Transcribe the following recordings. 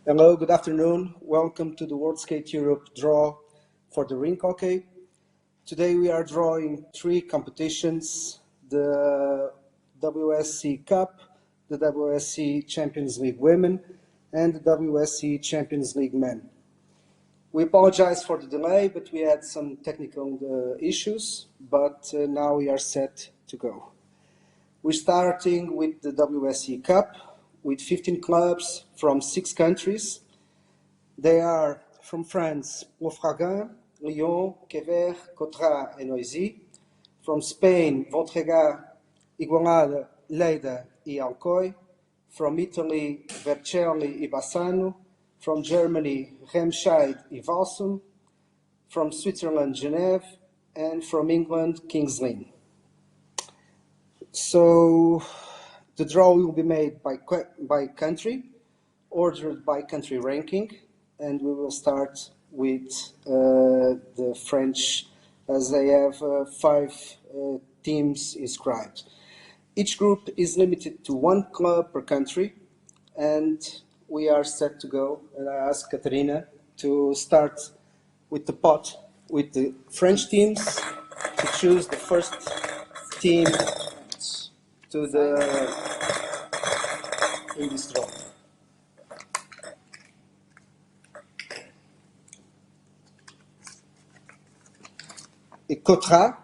Hello, good afternoon. Welcome to the World Skate Europe draw for the Rink Hockey. Today we are drawing three competitions, the WSE Cup, the WSE Champions League Women, and the WSE Champions League Men. We apologize for the delay, but we had some technical issues, but now we are set to go. We're starting with the WSE Cup with 15 clubs from 6 countries. They are from France, Ploufragan, Lyon, Quevert, Cotra, and Noisy. From Spain, Voltregà, Igualada, Lleida, and Alcoy. From Italy, Vercelli and Bassano. From Germany, Remscheid and Walsum. From Switzerland, Genève. And from England, King's Lynn. So the draw will be made by country, ordered by country ranking, and we will start with the French, as they have 5 teams inscribed. Each group is limited to 1 club per country, and we are set to go. And I ask Katerina to start with the pot with the French teams to choose the first team to in this draw. Et Cotra.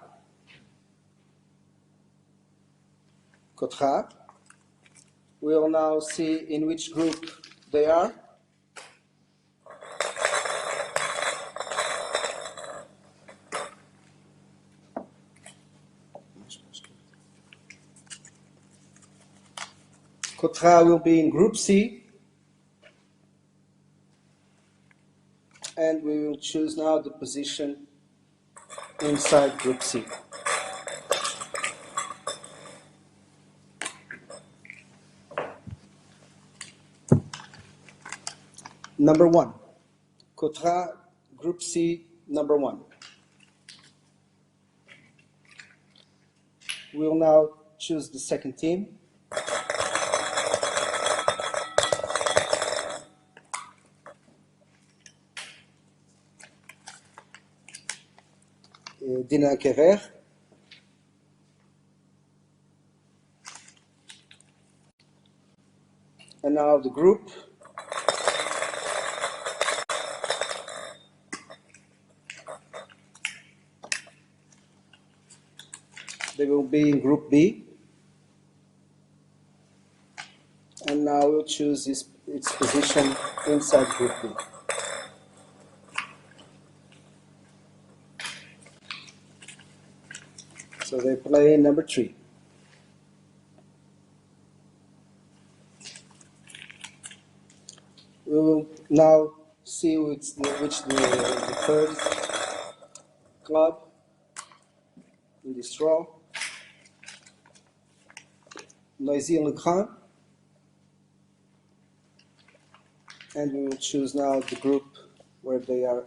We'll now see in which group they are. Cotra will be in Group C, and we will choose now the position inside Group C. Number 1, Cotra, Group C, number 1. We'll now choose the second team. Dina Quevert. And now the group. They will be in Group B. And now we'll choose its position inside Group B. So they play number 3. We will now see which the third club in this draw. Noisy and Le Grand. And we will choose now the group where they are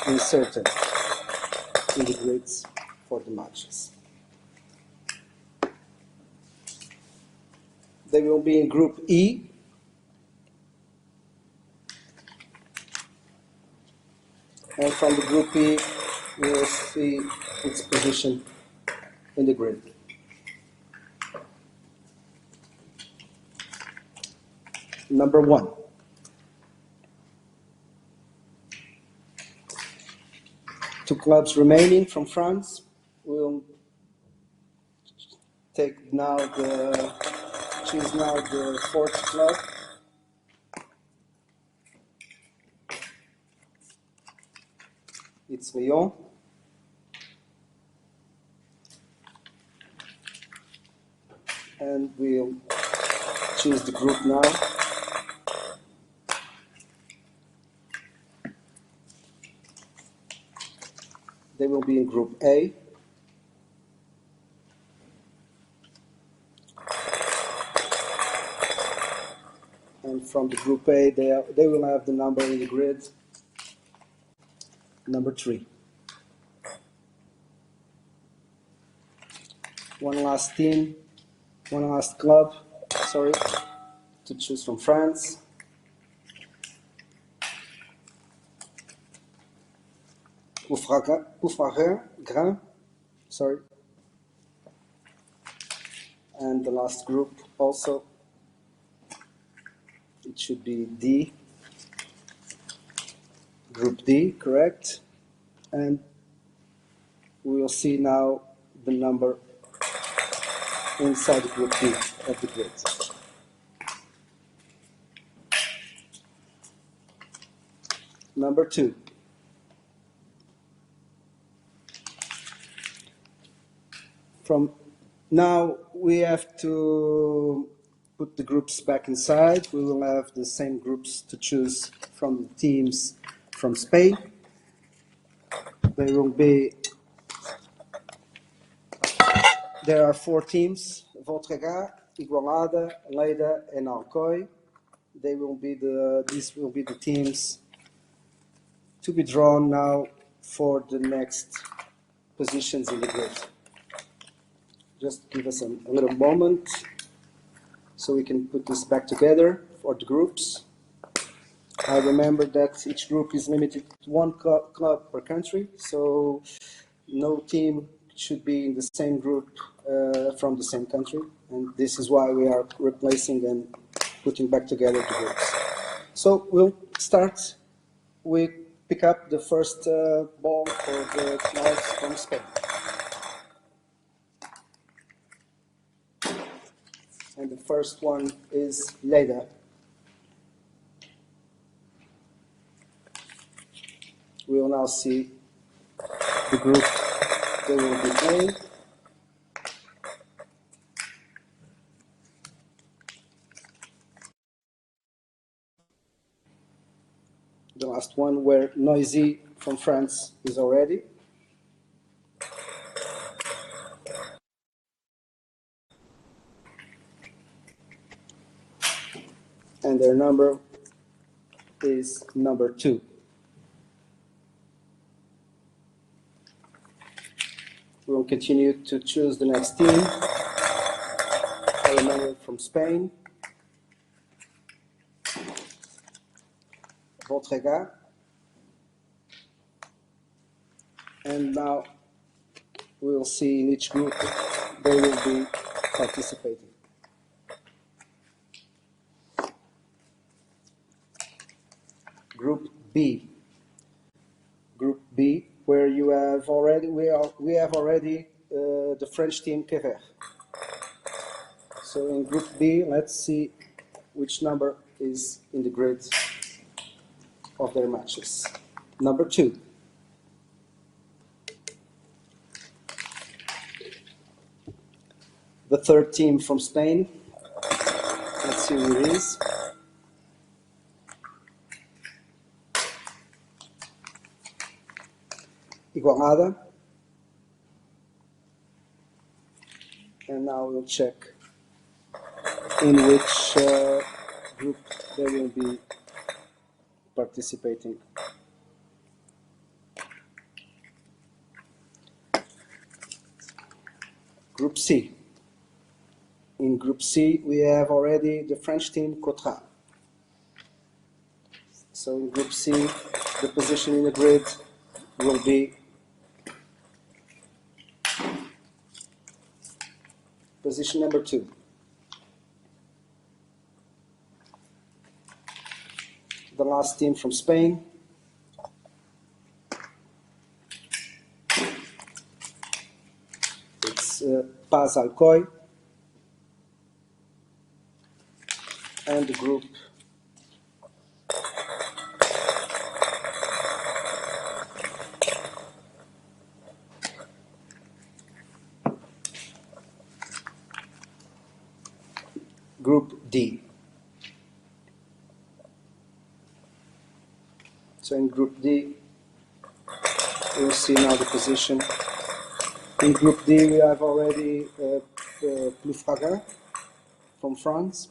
inserted in the grids for the matches. They will be in Group E. And from the Group E, we will see its position in the grid. Number 1. Two clubs remaining from France. We'll choose now the 4th club. It's Lyon. And we'll choose the group now. They will be in Group A. And from the Group A, they will have the number in the grid, number 3. One last club, to choose from France. Grain, sorry. And the last group also, it should be D, Group D, correct? And we will see now the number inside Group D of the grid. Number 2. From now, we have to put the groups back inside. We will have the same groups to choose from the teams from Spain. There are 4 teams: Voltregá, Igualada, Lleida, and Alcoy. These will be the teams to be drawn now for the next positions in the grid. Just give us a little moment so we can put this back together for the groups. I remember that each group is limited to 1 club per country, so no team should be in the same group from the same country, and this is why we are replacing and putting back together the groups. So we'll start with pick up the first ball for the Knights from Spain. And the first one is Lleida. We will now see the group they will be playing. The last one where Noisy from France is already. And their number is number 2. We will continue to choose the next team. I remember from Spain. Voltregá. And now we will see in each group they will be participating. Group B. Group B, where you have already we have already the French team Quever. So in Group B, let's see which number is in the grid of their matches. Number 2. The third team from Spain. Let's see who it is. Igualada. And now we'll check in which group they will be participating. Group C. In Group C, we have already the French team Cotra. So in Group C, the position in the grid will be position number 2. The last team from Spain. It's Paz Alcoy. And the group Group D. So in Group D, we'll see now the position. In Group D, we have already Ploufragan from France.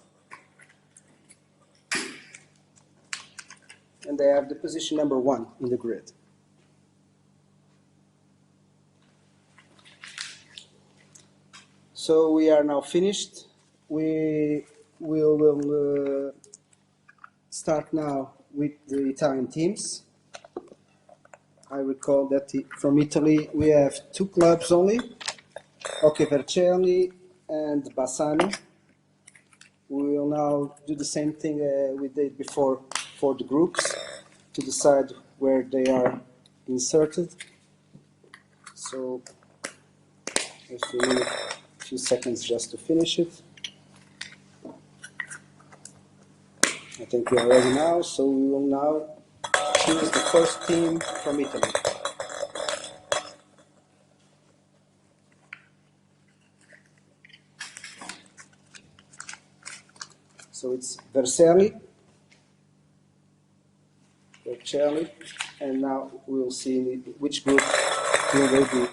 And they have the position number 1 in the grid. So we are now finished. We will start now with the Italian teams. I recall that from Italy we have two clubs only, Hockey Vercelli and Bassano. We will now do the same thing we did before for the groups to decide where they are inserted. So we need a few seconds just to finish it. I think we are ready now, so we will now choose the first team from Italy. So it's Vercelli, and now we will see which group will they be.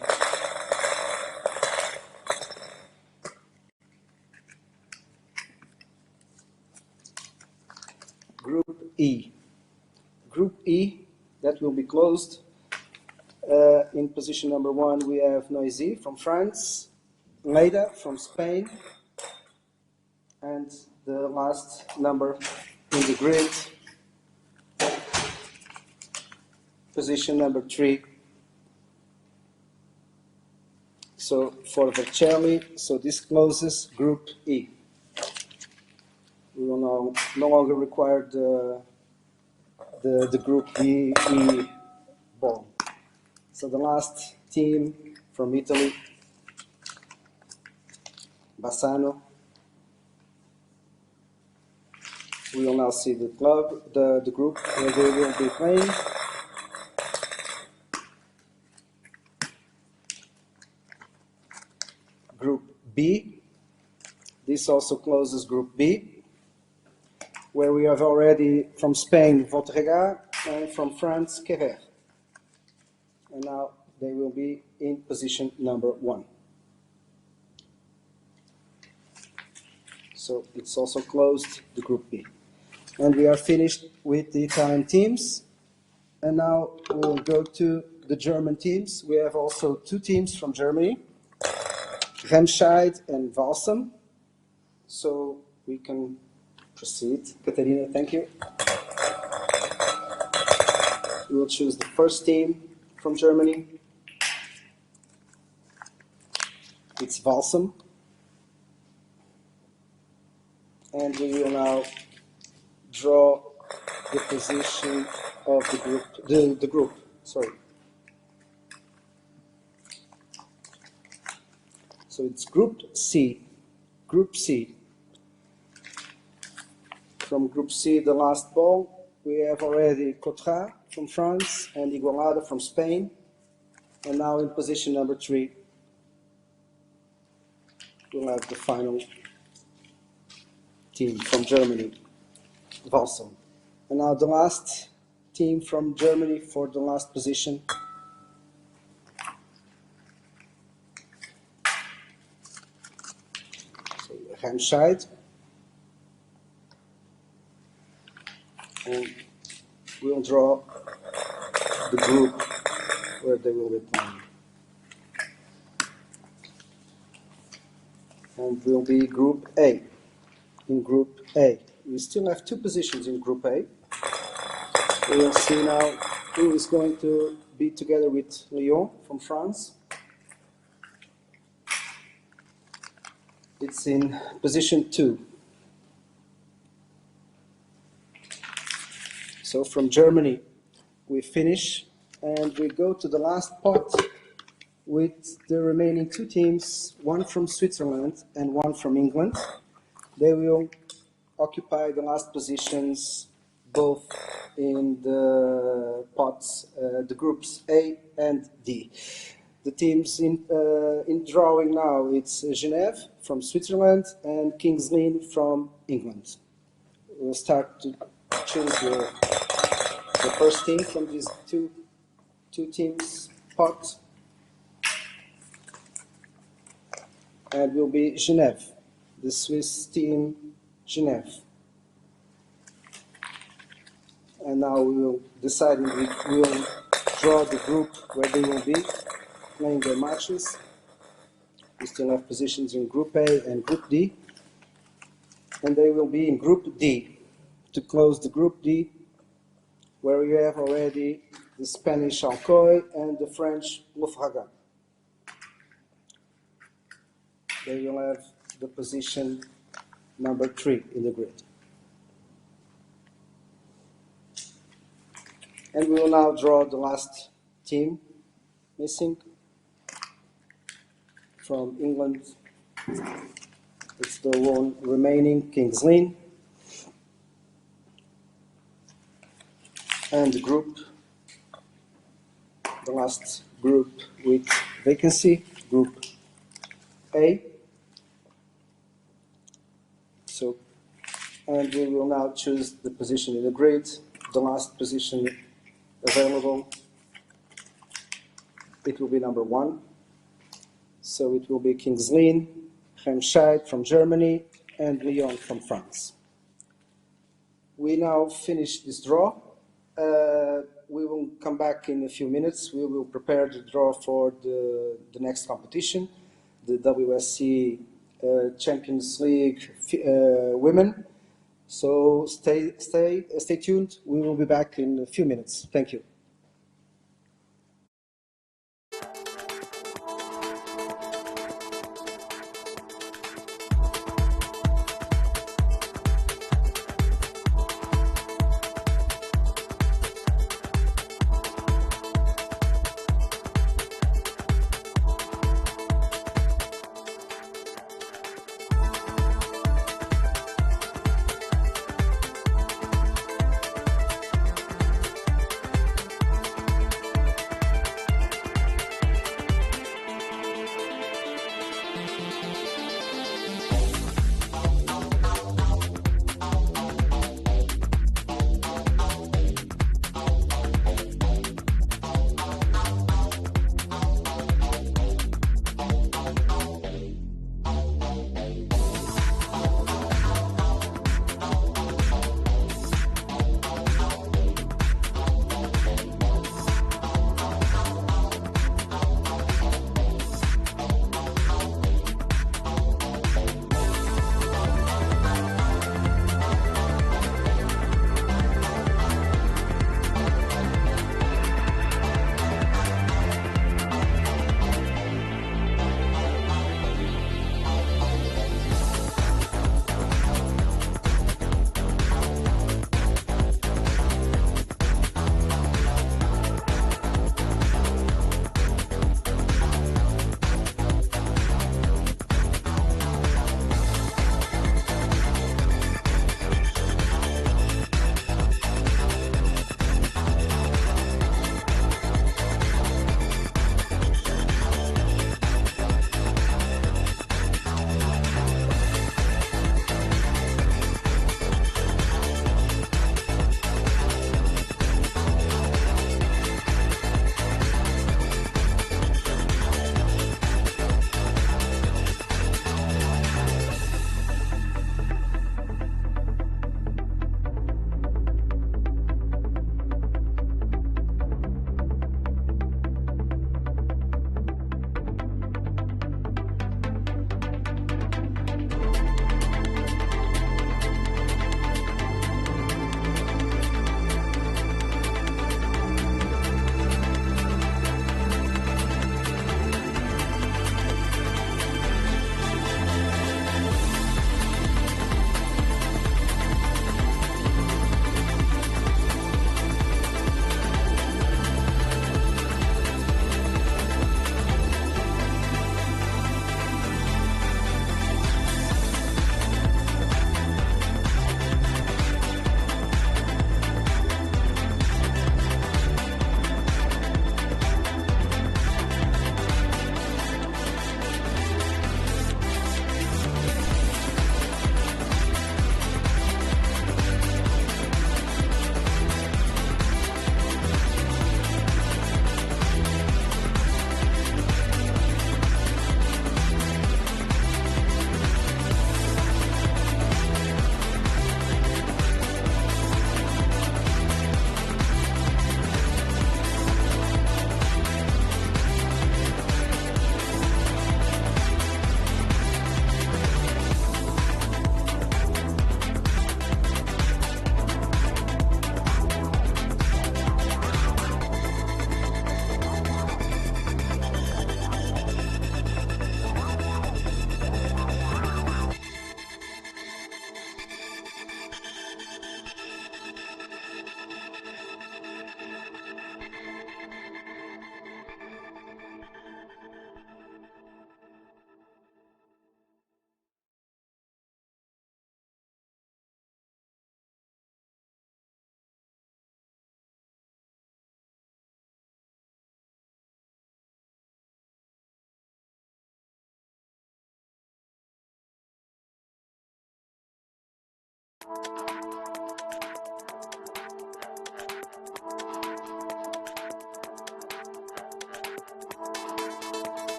Group E. Group E, that will be closed. In position number 1, we have Noisy from France, Lleida from Spain, and the last number in the grid, position number 3. So for Vercelli, so this closes Group E. We will no longer require the Group E ball. So the last team from Italy, Bassano. We will now see the club, the group where they will be playing. Group B. This also closes Group B, where we have already from Spain, Voltregard, and from France, Quever. And now they will be in position number 1. So it's also closed, the Group B. And we are finished with the Italian teams. And now we'll go to the German teams. We have also 2 teams from Germany, Remscheid and Walsum. So we can proceed. Katerina, thank you. We will choose the first team from Germany. It's Walsum. And we will now draw the position of the group, sorry. So it's Group C. Group C. From Group C, the last ball, we have already Cotra from France and Igualada from Spain. And now in position number 3, we'll have the final team from Germany, Walsum. And now the last team from Germany for the last position. So Remscheid. And we'll draw the group where they will be playing. And will be Group A. In Group A. We still have 2 positions in Group A. We will see now who is going to be together with Lyon from France. It's in position 2. So from Germany, we finish and we go to the last pot with the remaining 2 teams, one from Switzerland and one from England. They will occupy the last positions both in the pots, the groups A and D. The teams in drawing now, it's Genève from Switzerland and King's Lynn from England. We'll start to choose the first team from these two teams pot. And will be Genève, the Swiss team Genève. And now we will decide we will draw the group where they will be playing their matches. We still have positions in Group A and Group D. And they will be in Group D. To close the Group D, where we have already the Spanish Alcoy, and the French Lofragan. They will have the position number 3 in the grid. And we will now draw the last team missing from England. It's the one remaining, Kings Lynn. And the group, the last group with vacancy, Group A. So, and we will now choose the position in the grid, the last position available. It will be number 1. So it will be Kings Lynn, Remscheid from Germany, and Lyon from France. We now finish this draw. We will come back in a few minutes. We will prepare the draw for the next competition, the WSE Champions League Women. So stay tuned. We will be back in a few minutes. Thank you.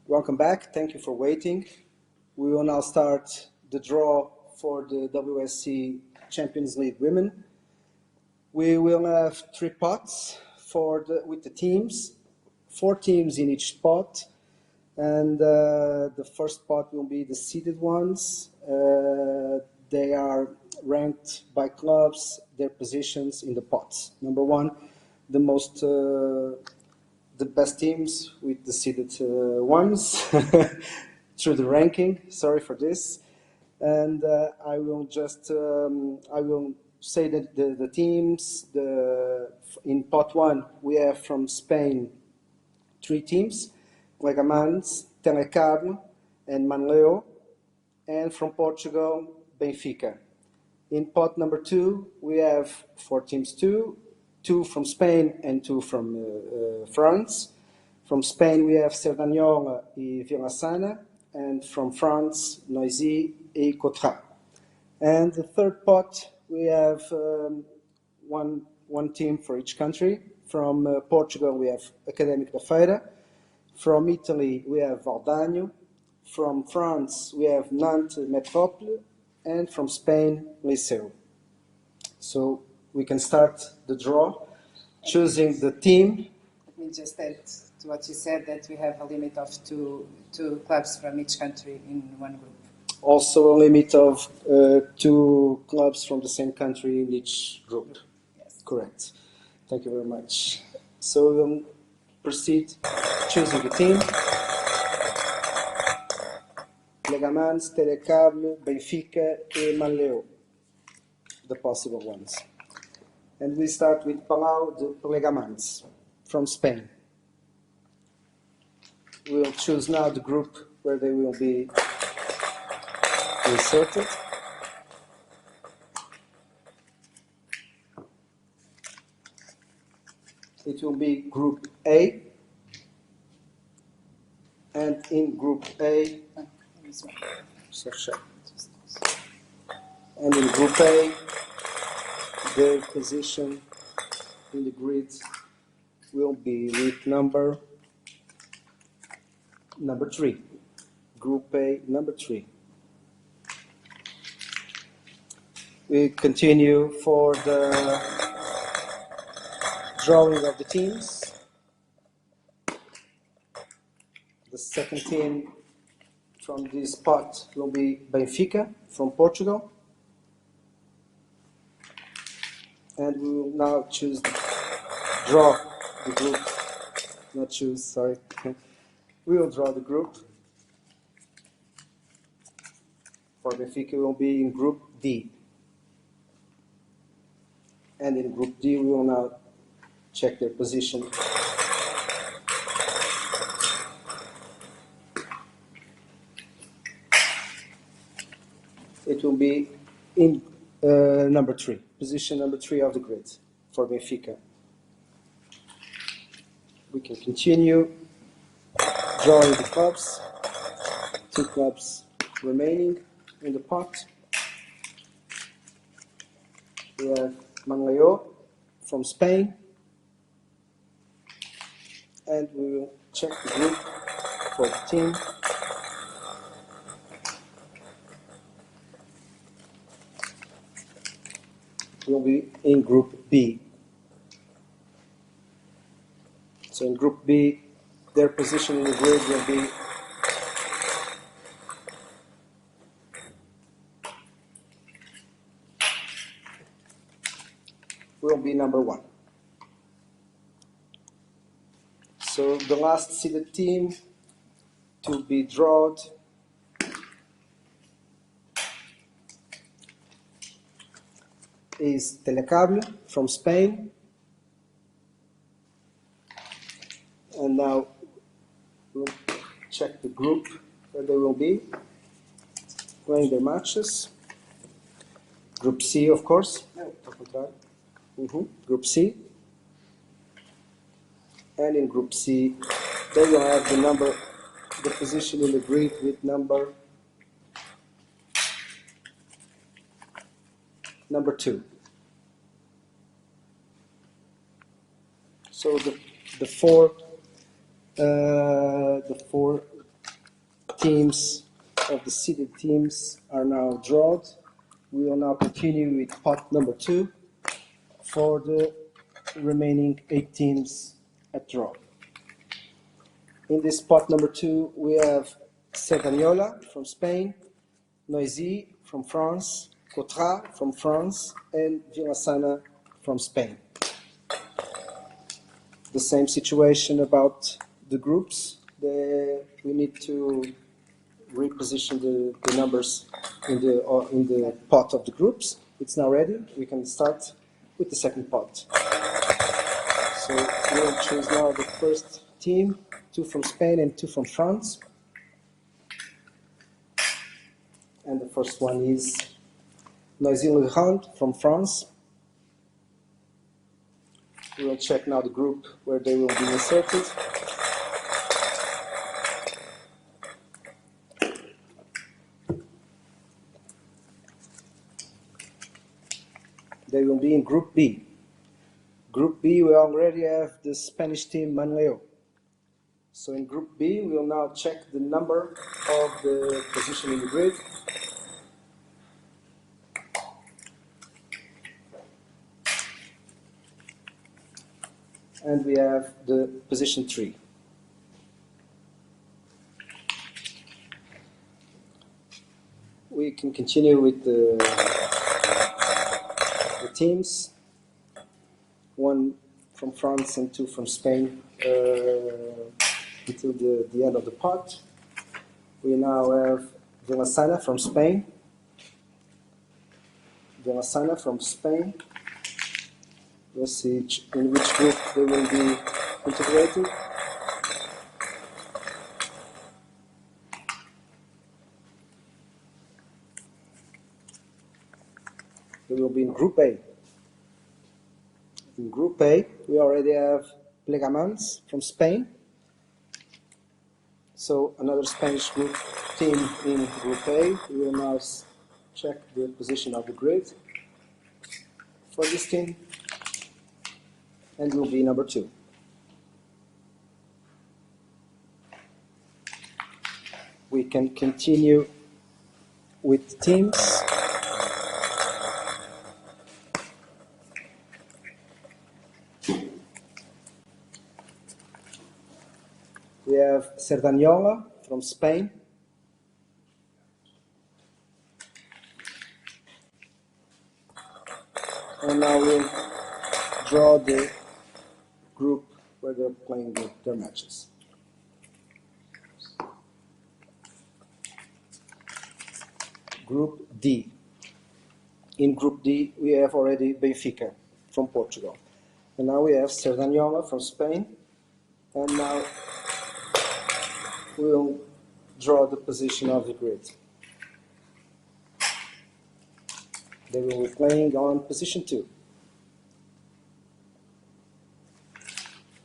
Welcome back. Thank you for waiting. We will now start the draw for the WSE Champions League Women. We will have 3 pots with the teams, 4 teams in each pot, and the first pot will be the seeded ones. They are ranked by clubs, their positions in the pots. Number 1, the best teams with the seeded ones through the ranking. Sorry for this. And I will just I will say that the teams in pot 1 we have from Spain 3 teams: Legamans, Telecable, and Manleu, and from Portugal Benfica. In pot number 2 we have 4 teams too. 2 from Spain and 2 from France. From Spain we have Cerdanyola and Villasana, and from France, Noisy and Cotra. And the third pot we have one team for each country. From Portugal we have Académico da Feira. From Italy we have Valdanho. From France we have Nantes Metropole, and from Spain Liceu. So we can start the draw, choosing the team. Let me just add to what you said, that we have a limit of two clubs from each country in one group. Also a limit of 2 clubs from the same country in each group. Yes. Correct. Thank you very much. So we'll proceed choosing the team. Legamans, Telecable, Benfica and Manleu, the possible ones. And we start with Palau de Legamans from Spain. We'll choose now the group where they will be inserted. It will be Group A. And in Group A, and in Group A, their position in the grid will be with number 3. Group A, number 3. We continue for the drawing of the teams. The second team from this pot will be Benfica from Portugal. And we will now draw the group. Not choose, sorry. We will draw the group. For Benfica, we will be in Group D. And in Group D, we will now check their position. It will be in number 3, position number 3 of the grid for Benfica. We can continue drawing the clubs. 2 clubs remaining in the pot. We have Manleo from Spain, and we will check the group for the team. Will be in Group B. So in Group B, their position in the grid will be number 1. So the last seeded team to be drawn is Telecable from Spain. And now we'll check the group where they will be playing their matches. Group C, of course. Group C. And in Group C, they will have the position in the grid with number 2. So the four teams of the seeded teams are now drawn. We will now continue with pot number 2 for the remaining 8 teams at draw. In this pot number 2, we have Cerdanyola from Spain, Noisy from France, Cotra from France, and Villassana from Spain. The same situation about the groups. We need to reposition the numbers in the pot of the groups. It's now ready. We can start with the second pot. So we'll choose now the first team, 2 from Spain and 2 from France. And the first one is Noisy-le-Grand from France. We will check now the group where they will be inserted. They will be in Group B. Group B, we already have the Spanish team Manleo. So in Group B, we will now check the number of the position in the grid. And we have the position 3. We can continue with the teams. 1 from France and 2 from Spain until the end of the pot. We now have Villassana from Spain. Villassana from Spain. Let's see in which group they will be integrated. They will be in Group A. In Group A, we already have Plegamans from Spain. So another Spanish group team in Group A. We will now check the position of the grid for this team. And will be number 2. We can continue with teams. We have Cerdanyola from Spain. And now we'll draw the group where they're playing their matches. Group D. In Group D, we have already Benfica from Portugal. And now we have Cerdanyola from Spain. And now we'll draw the position of the grid. They will be playing on position 2.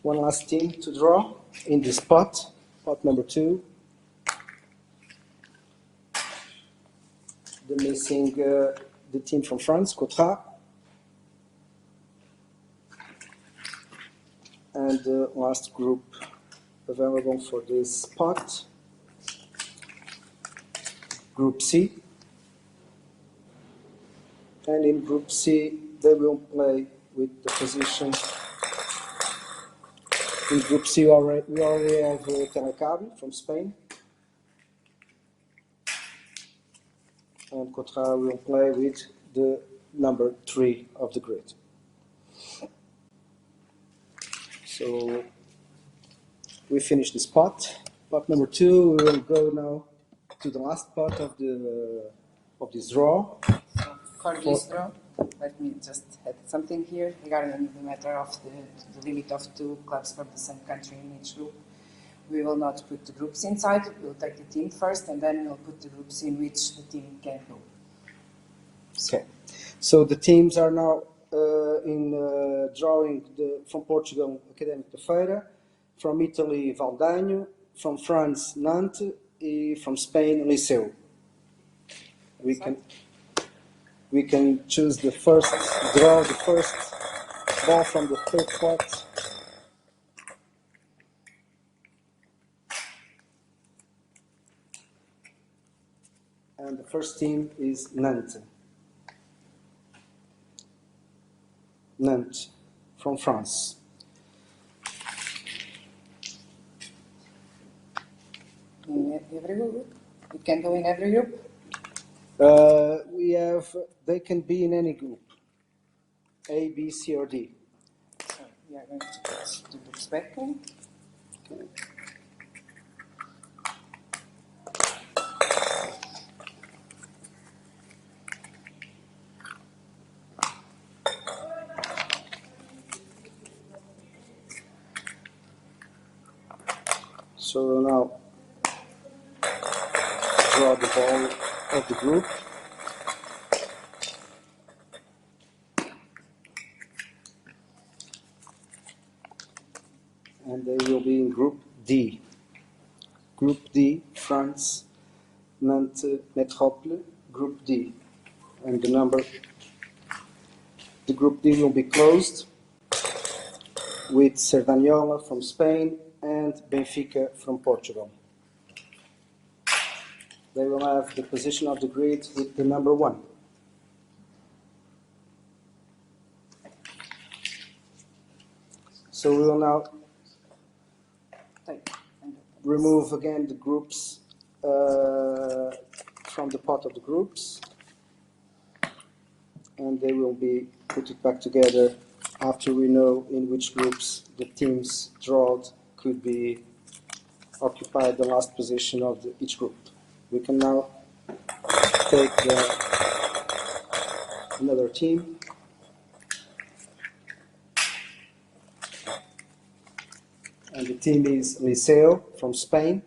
one last team to draw in this pot, pot number 2. The missing the team from France, Cotra. And the last group available for this pot, Group C. And in Group C, they will play with the position. In Group C, we already have Telecable from Spain. And Cotra will play with the number 3 of the grid. So we finish this pot. Pot number 2, we will go now to the last pot of this draw. So for this draw, let me just add something here regarding the matter of the limit of 2 clubs from the same country in each group. We will not put the groups inside. We'll take the team first, and then we'll put the groups in which the team can go. Okay. So the teams are now drawing from Portugal, Académico de Feira, from Italy, Valdanho, from France, Nantes, and from Spain, Liceu. We can choose the first ball from the third pot. And the first team is Nantes. Nantes, from France. In every group? It can go in every group? They can be in any group, A, B, C, or D. So we are going to put the groups back in. Okay. So we'll now draw the ball of the group. And they will be in Group D. Group D, France, Nantes, Métropole, Group D. And the Group D will be closed with Cerdanyola from Spain and Benfica from Portugal. They will have the position of the grid with the number 1. So we will now remove again the groups from the pot of the groups, and they will be put it back together after we know in which groups the teams drawn could be occupied the last position of each group. We can now take another team. And the team is Liceo from Spain.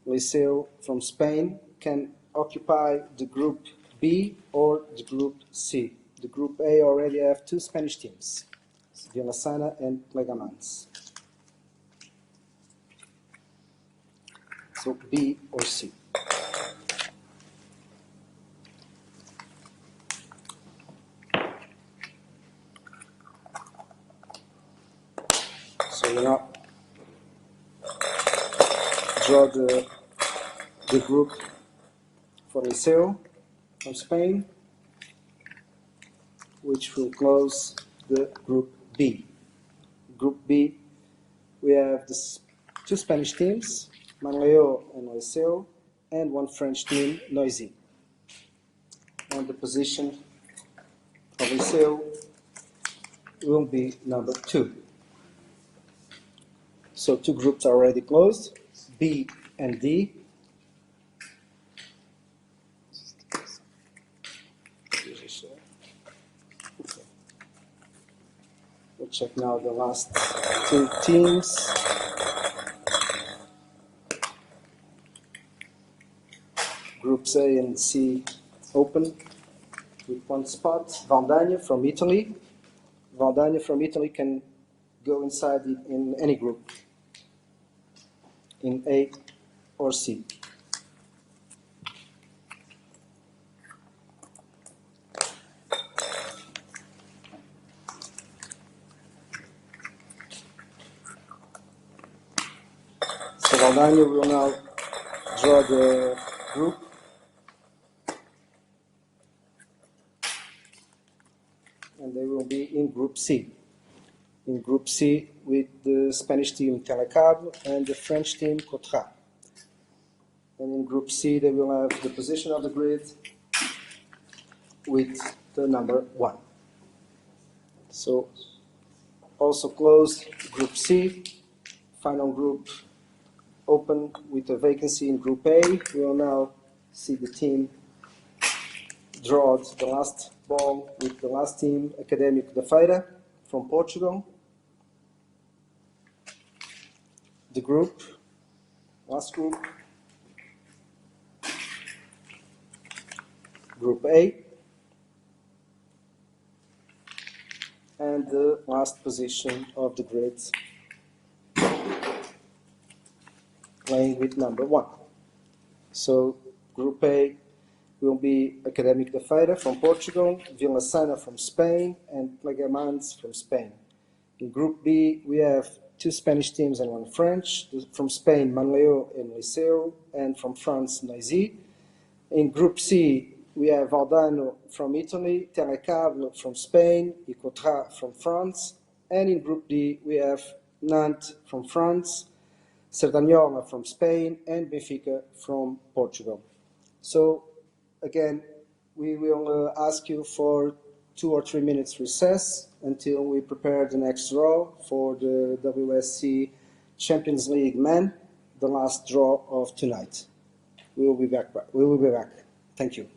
Liceo from Spain can occupy the Group B or the Group C. The Group A already have 2 Spanish teams, Vilasana and Legamans. So B or C. So we now draw the group for Liceo from Spain, which will close the Group B. Group B, we have the 2 Spanish teams, Manleo and Liceo, and 1 French team, Noisy. And the position of Liceo will be number 2. So 2 groups are already closed, B and D. We'll check now the last 2 teams. Groups A and C open with 1 spot. Valdanho from Italy. Valdanho from Italy can go inside in any group, in A or C. So Valdania will now draw the group. And they will be in Group C. In Group C with the Spanish team Telecable and the French team Cotra. And in Group C they will have the position of the grid with the number 1. So also closed Group C, final group open with a vacancy in Group A. We will now see the team draw the last ball with the last team, Académico da Feira from Portugal. The group, last group, Group A, and the last position of the grid playing with number 1. So Group A will be Académico da Feira from Portugal, Vila Sana from Spain, and Plegamans from Spain. In Group B, we have 2 Spanish teams and 1 French. From Spain, Manleu and Liceu, and from France, Noisy. In Group C, we have Valdano from Italy, Telecable from Spain, Icotra from France. And in Group D, we have Nantes from France, Cerdanyola from Spain, and Benfica from Portugal. So, again, we will ask you for 2 or 3 minutes recess until we prepare the next draw for the WSE Champions League Men, the last draw of tonight. We will be back. Thank you.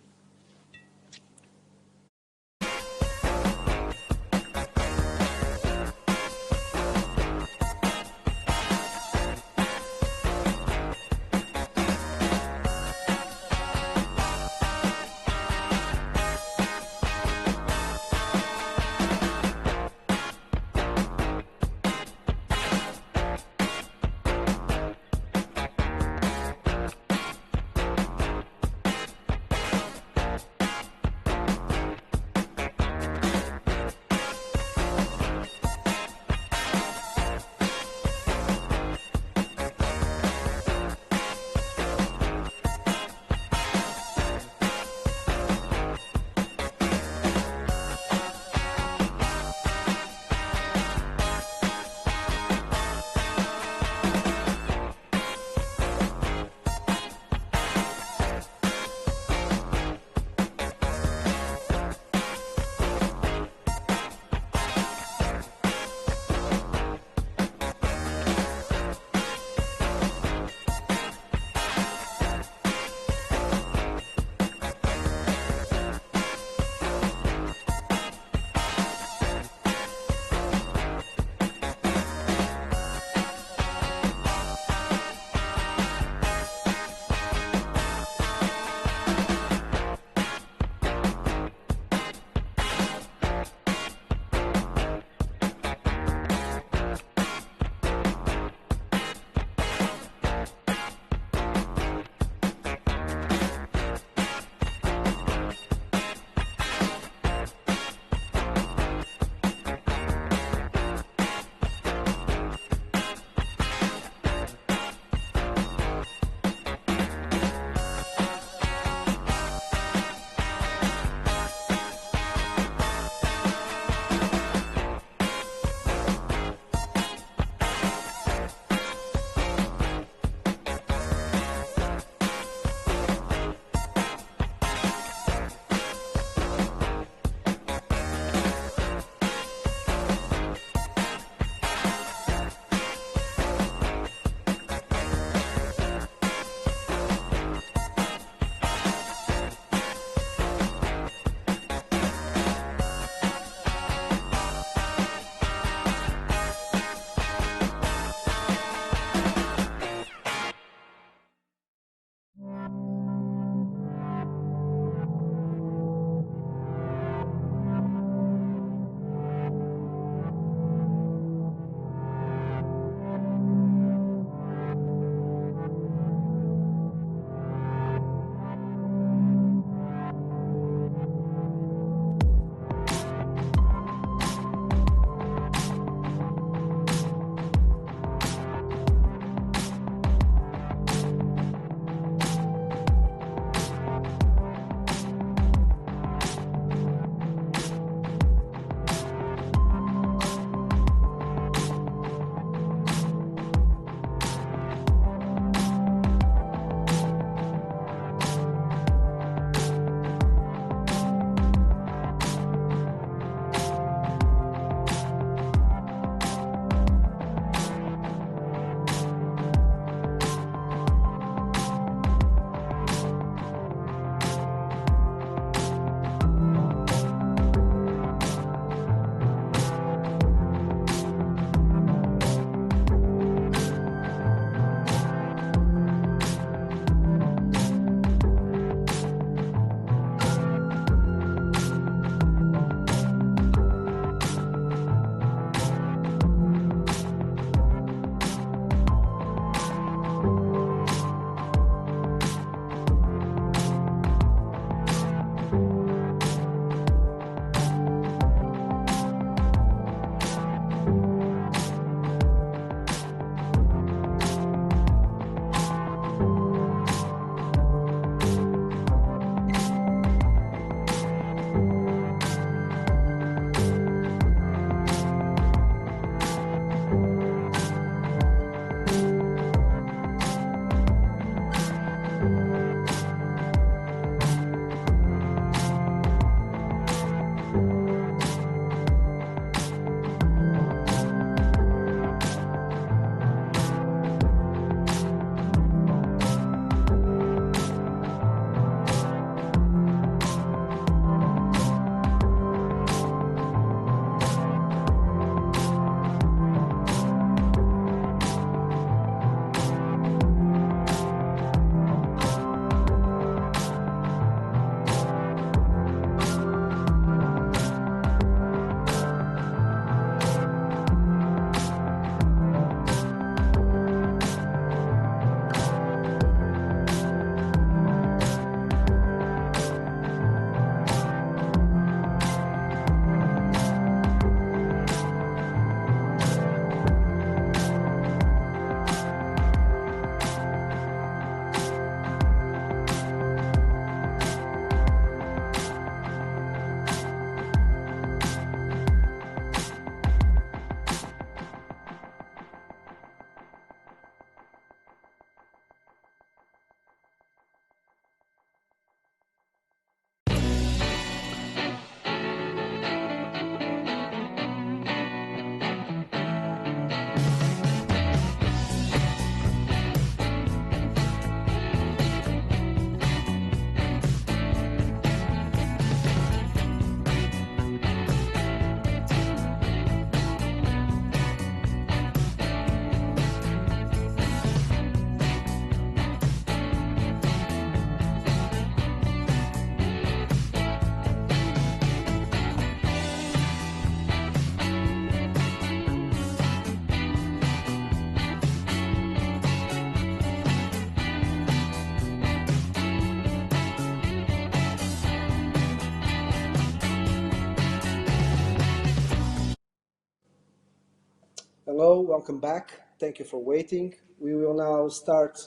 Hello, welcome back. Thank you for waiting. We will now start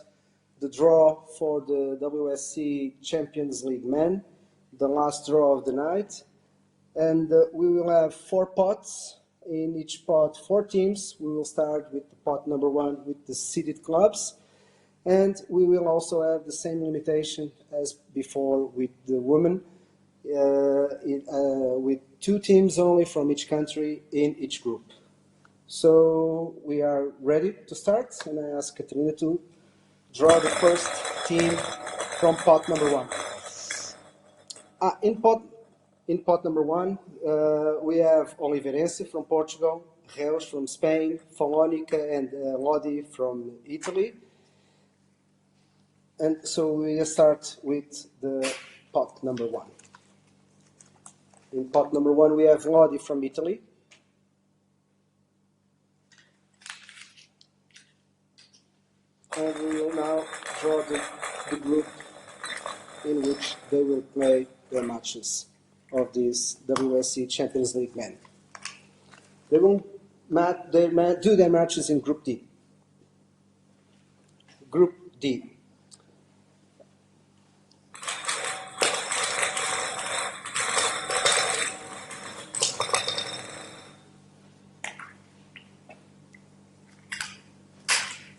the draw for the WSE Champions League Men, the last draw of the night. And we will have 4 pots. In each pot, 4 teams. We will start with pot number 1 with the seeded clubs. And we will also have the same limitation as before with the women, with 2 teams only from each country in each group. So we are ready to start, and I ask Katrina to draw the first team from pot number 1. In pot number 1, we have Oliveirense from Portugal, Reus from Spain, Follonica and Lodi from Italy. And so we start with the pot number 1. In pot number 1, we have Lodi from Italy. And we will now draw the group in which they will play their matches of this WSE Champions League Men. They will do their matches in Group D. Group D.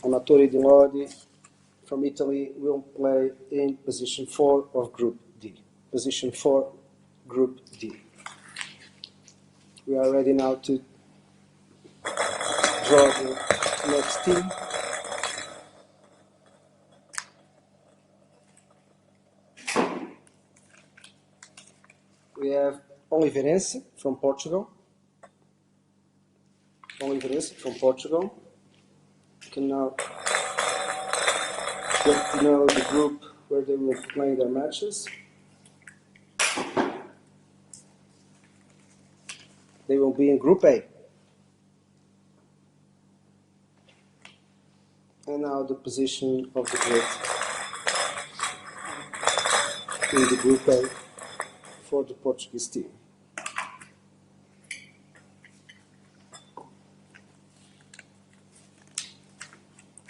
Amatori di Lodi from Italy will play in position 4 of Group D. Position 4, Group D. We are ready now to draw the next team. We have Oliveirense from Portugal. Oliveirense from Portugal. You can now get to know the group where they will play their matches. They will be in Group A. And now the position of the group in the Group A for the Portuguese team.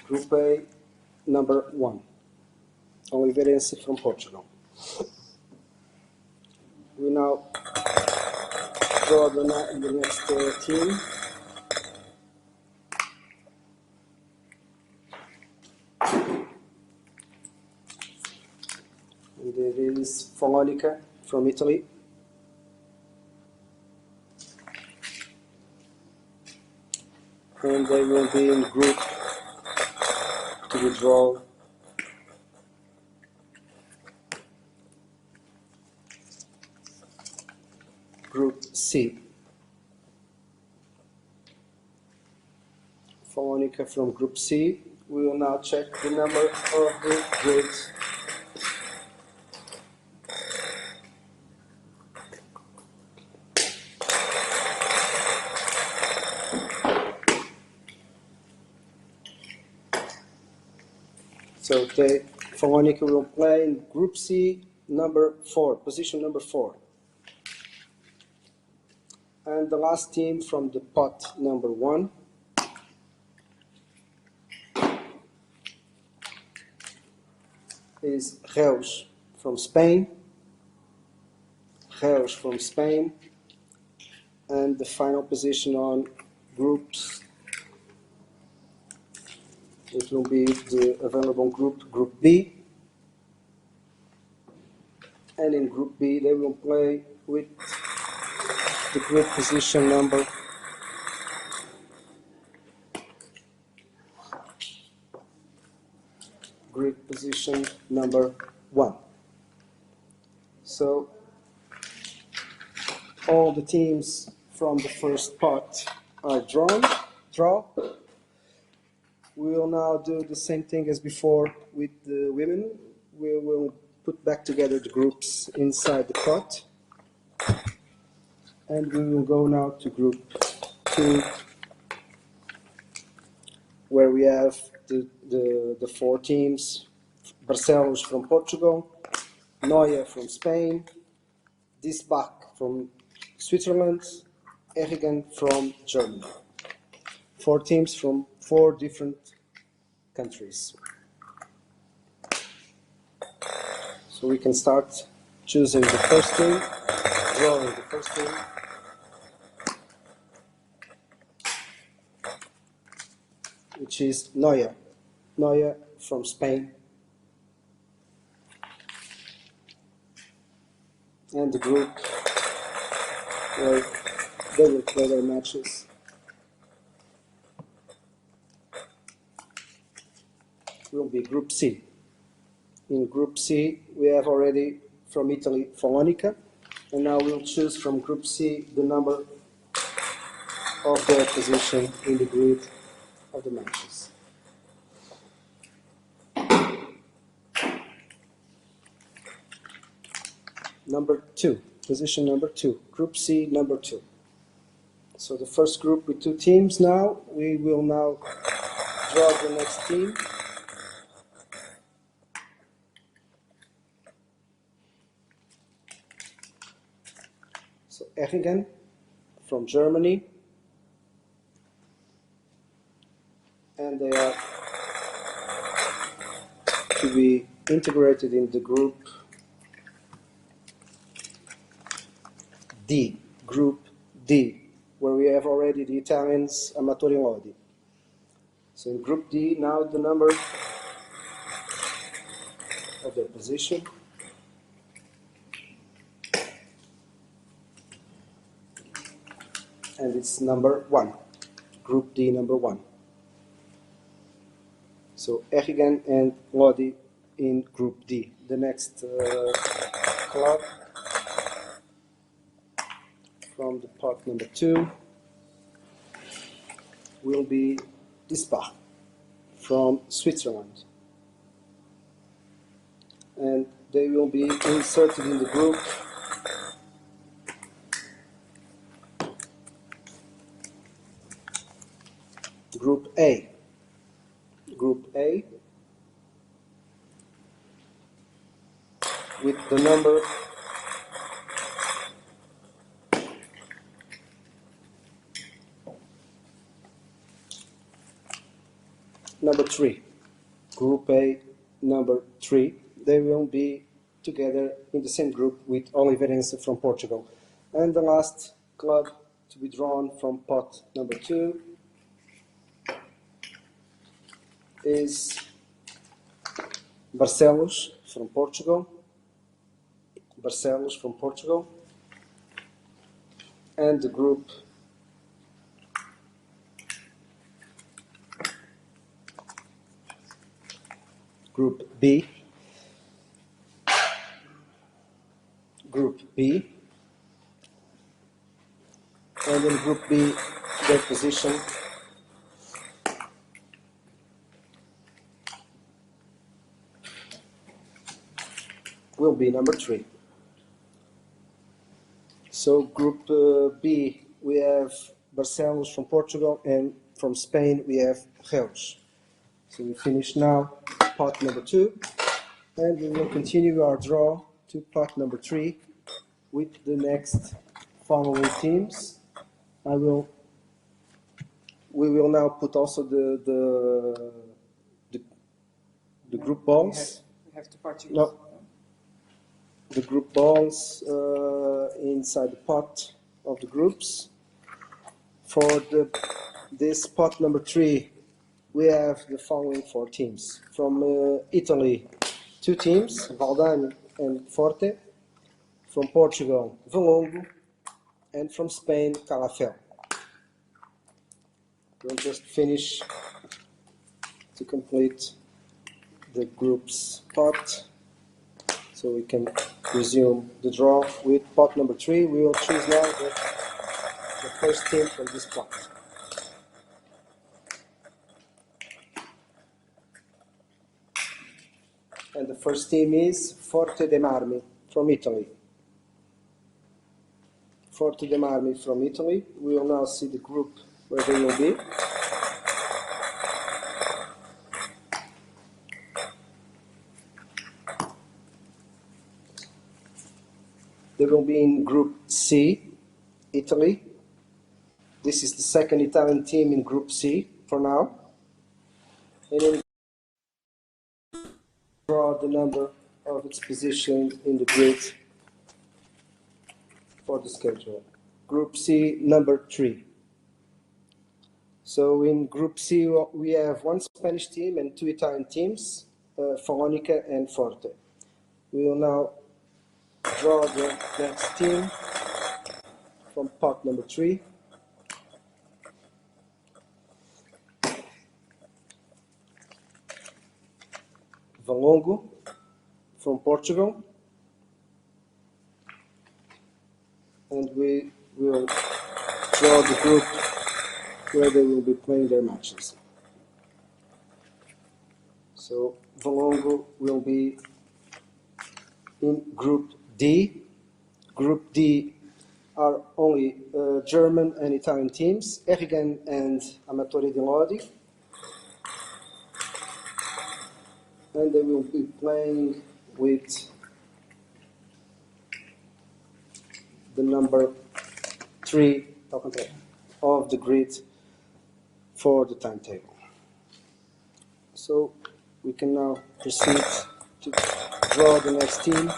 Group A, number 1, Oliveirense from Portugal. We now draw the next team. And it is Follonica from Italy. And they will be in group to withdraw Group C. Follonica from Group C. We will now check the number of the grids. So Follonica will play in Group C, number 4, position number 4. And the last team from the pot number 1 is Reus from Spain. Reus from Spain. And the final position on groups, it will be the available group, Group B. And in Group B, they will play with the grid position number number 1. So all the teams from the first pot are draw. We will now do the same thing as before with the women. We will put back together the groups inside the pot. And we will go now to Group 2, where we have the 4 teams: Barcelos from Portugal, Neuer from Spain, Disbach from Switzerland, Errigan from Germany. 4 teams from 4 different countries. So we can start choosing the first team, drawing the first team. Which is Noya. Noya from Spain. And the group where they will play their matches. Will be Group C. In Group C, we have already from Italy, Follonica, and now we'll choose from Group C the number of their position in the grid of the matches. Number 2, position number 2, Group C, number 2. So the first group with 2 teams now, we will now draw the next team. So Erringen from Germany, and they are to be integrated in the group D, Group D, where we have already the Italians Amatori and Lodi. So in Group D, now the number of their position. And it's number 1, Group D number 1. So Erringen and Lodi in Group D. The next club from the pot number 2 will be Ispa from Switzerland. And they will be inserted in the group Group A. Group A with the number number 3. Group A number 3. They will be together in the same group with Oliveirense from Portugal. And the last club to be drawn from pot number 2 is Barcelos from Portugal. Barcelos from Portugal. And the group B. Group B. And in Group B, their position will be number 3. So Group B, we have Barcelos from Portugal, and from Spain we have Reus. So we finish now pot number 2, and we will continue our draw to pot number 3 with the next following teams. We will now put also the group balls. We have to Portuguese. No. The group balls inside the pot of the groups. For this pot number 3, we have the following 4 teams. From Italy, 2 teams, Valdano and Forte. From Portugal, Valongo. And from Spain, Calafel. We'll just finish to complete the group's pot, so we can resume the draw with pot number 3. We will choose now the first team from this pot. And the first team is Forte dei Marmi from Italy. Forte dei Marmi from Italy. We will now see the group where they will be. They will be in Group C, Italy. This is the second Italian team in Group C for now. And then draw the number of its position in the grid for the schedule. Group C, number 3. So in Group C, we have one Spanish team and two Italian teams, Follonica and Forte. We will now draw the next team from pot number 3. Valongo from Portugal. And we will draw the group where they will be playing their matches. So Valongo will be in Group D. Group D are only German and Italian teams, Errigan and Amatori di Lodi. And they will be playing with the number 3 of the grid for the timetable. So we can now proceed to draw the next team.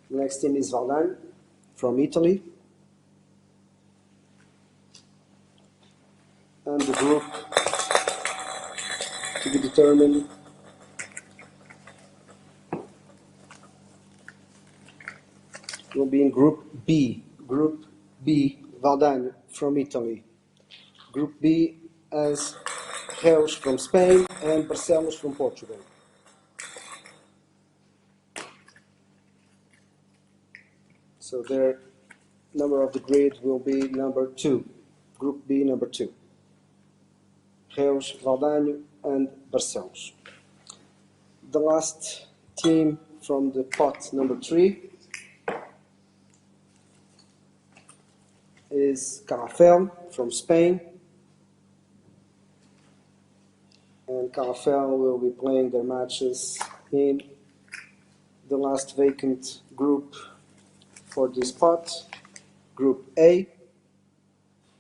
The next team is Valdagne from Italy. And the group to be determined will be in Group B. Group B, Valdagne from Italy. Group B has Reus from Spain and Barcelos from Portugal. So their number of the grid will be number 2. Group B, number 2. Reus, Valdagne and Barcelos. The last team from the pot number 3 is Calafell from Spain. And Calafell will be playing their matches in the last vacant group for this pot, Group A,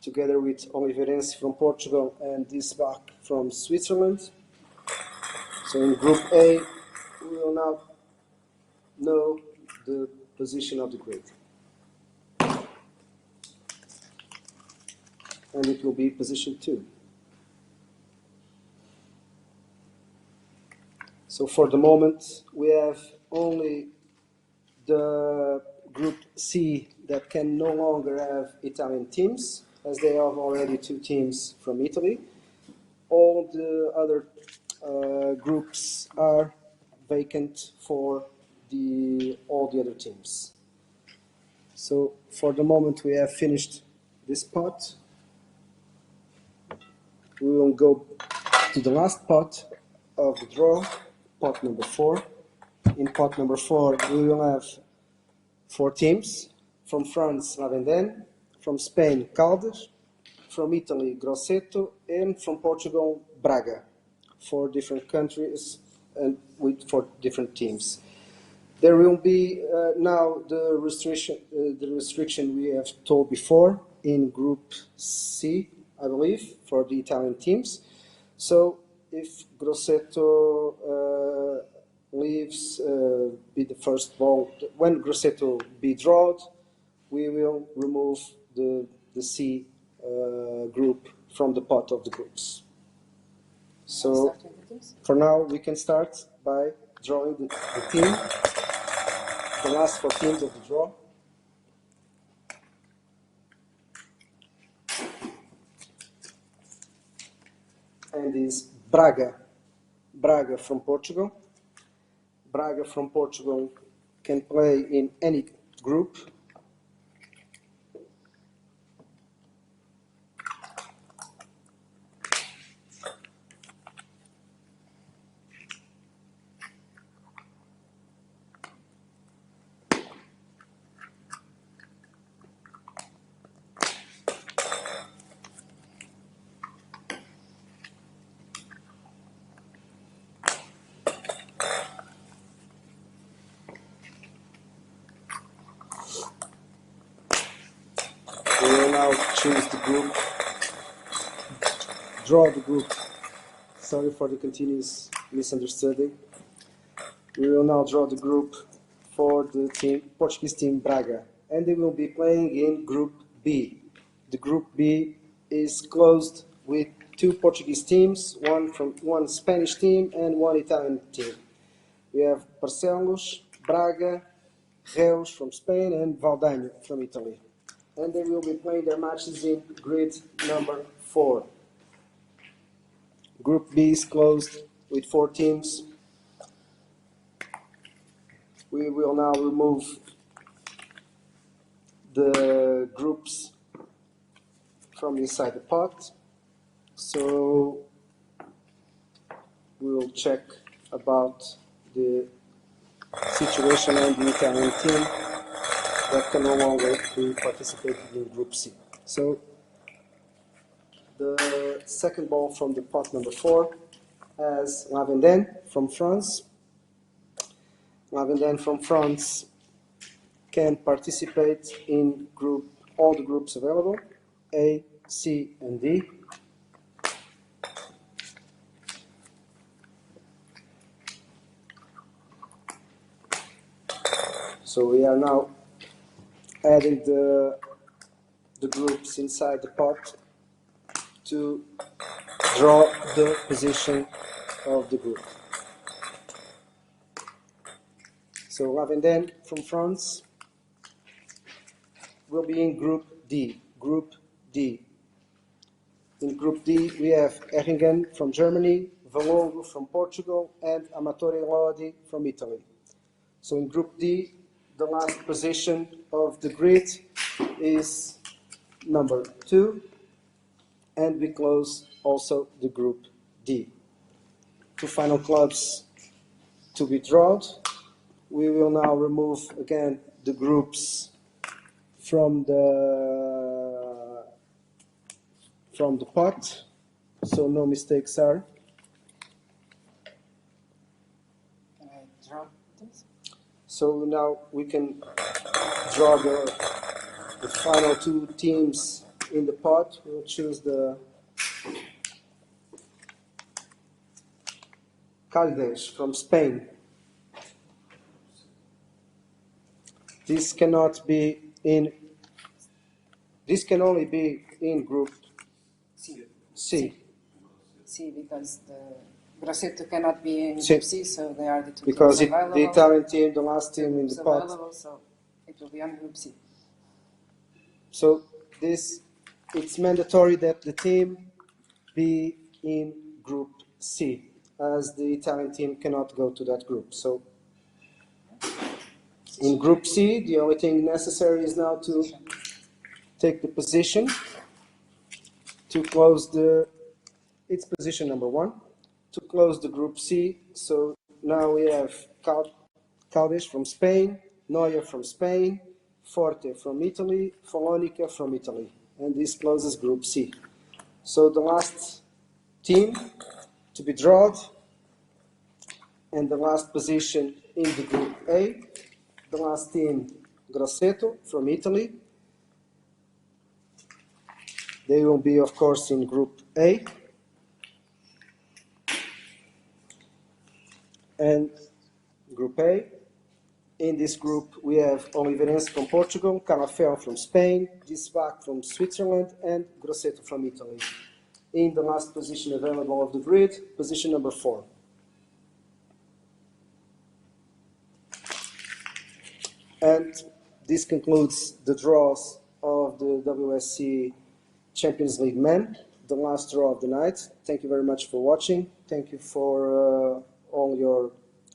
together with Oliveirense from Portugal and Disbach from Switzerland. So in Group A, we will now know the position of the grid. And it will be position 2. So for the moment, we have only the Group C that can no longer have Italian teams, as they have already 2 teams from Italy. All the other groups are vacant for all the other teams. So for the moment, we have finished this pot. We will go to the last pot of the draw, pot number 4. In pot number 4, we will have 4 teams. From France, Lavenden. From Spain, Caldas. From Italy, Grosseto. And from Portugal, Braga. 4 different countries and with 4 different teams. There will be now the restriction we have told before in Group C, I believe, for the Italian teams. So if Grosseto leaves, be the first ball, when Grosseto be drawn, we will remove the C group from the pot of the groups. So for now, we can start by drawing the team, the last 4 teams of the draw. And is Braga from Portugal. Braga from Portugal can play in any group. now choose the group, draw the group. Sorry for the continuous misunderstanding. We will now draw the group for the Portuguese team Braga, and they will be playing in Group B. The Group B is closed with two Portuguese teams, one Spanish team and one Italian team. We have Barcelos, Braga, Reus from Spain, and Valdaño from Italy. And they will be playing their matches in grid number 4. Group B is closed with 4 teams. We will now remove the groups from inside the pot. So we will check about the situation on the Italian team that can no longer be participating in Group C. So the second ball from the pot number 4 has Lavenden from France. Lavenden from France can participate in all the groups available, A, C, and D. So we are now adding the groups inside the pot to draw the position of the group. So Lavenden from France will be in Group D. Group D. In Group D, we have Erringen from Germany, Valongo from Portugal, and Amatore Lodi from Italy. So in Group D, the last position of the grid is number 2, and we close also the Group D. 2 final clubs to be drawn. We will now remove again the groups from the pot, so no mistakes are. Can I draw this? So now we can draw the final 2 teams in the pot. We'll choose the Caldes from Spain. This cannot be in. This can only be in Group C. C, because the Grosseto cannot be in C. Group C, so they are the 2 Because teams available. the Italian team, the last team in the pot. Available, so it will be on Group C. So it's mandatory that the team be in Group C, as the Italian team cannot go to that group. So in Group C, the only thing necessary is now to take the position to close it's position number 1, to close the Group C. So now we have Caldes from Spain, Neuer from Spain, Forte from Italy, Follonica from Italy, and this closes Group C. So the last team to be drawn and the last position in the Group A, the last team Grosseto from Italy. They will be, of course, in Group A. And Group A. In this group, we have Oliveirense from Portugal, Calafel from Spain, Gisbach from Switzerland, and Grosseto from Italy. In the last position available of the grid, position number 4. And this concludes the draws of the WSE Champions League Men, the last draw of the night. Thank you very much for watching. Thank you for all your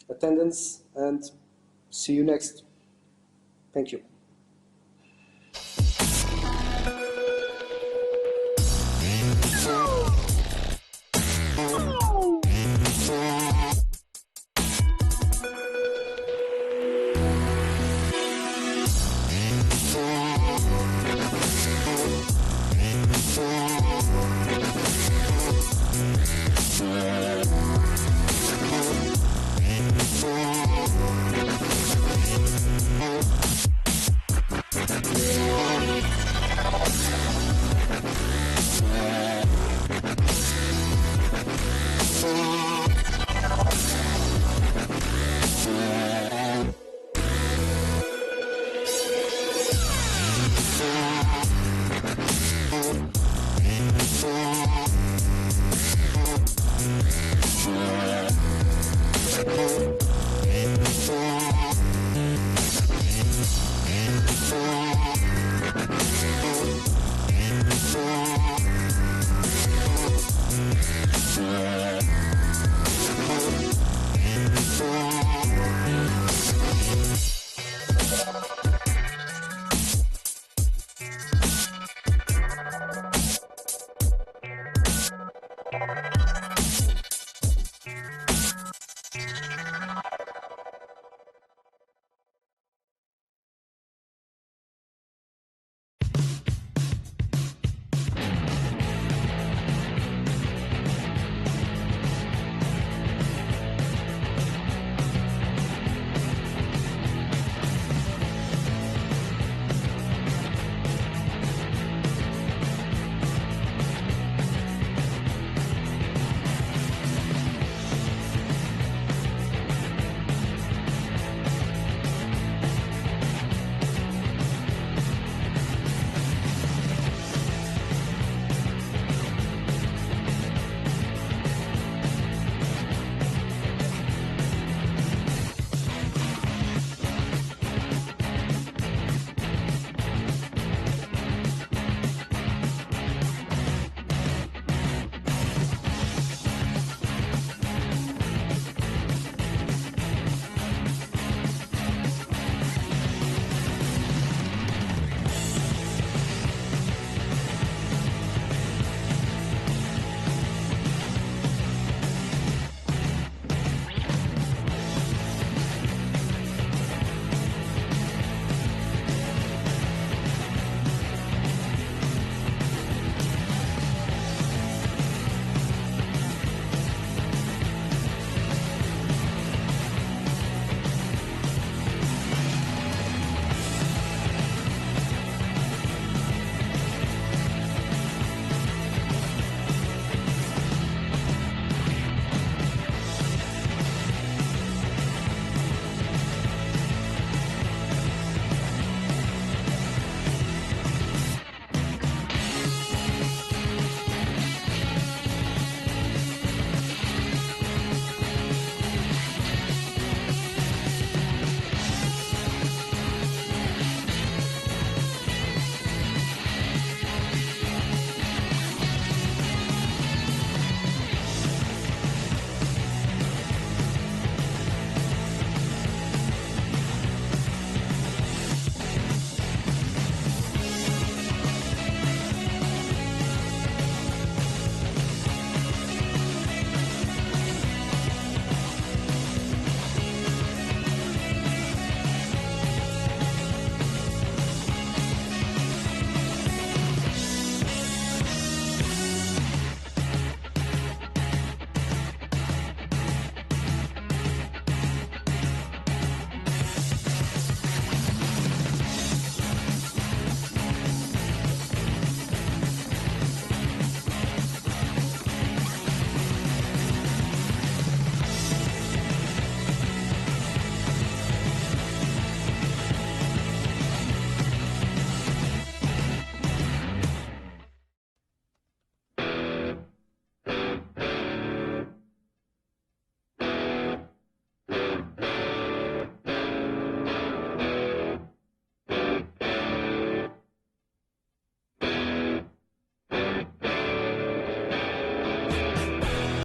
attendance, and see you next. Thank you.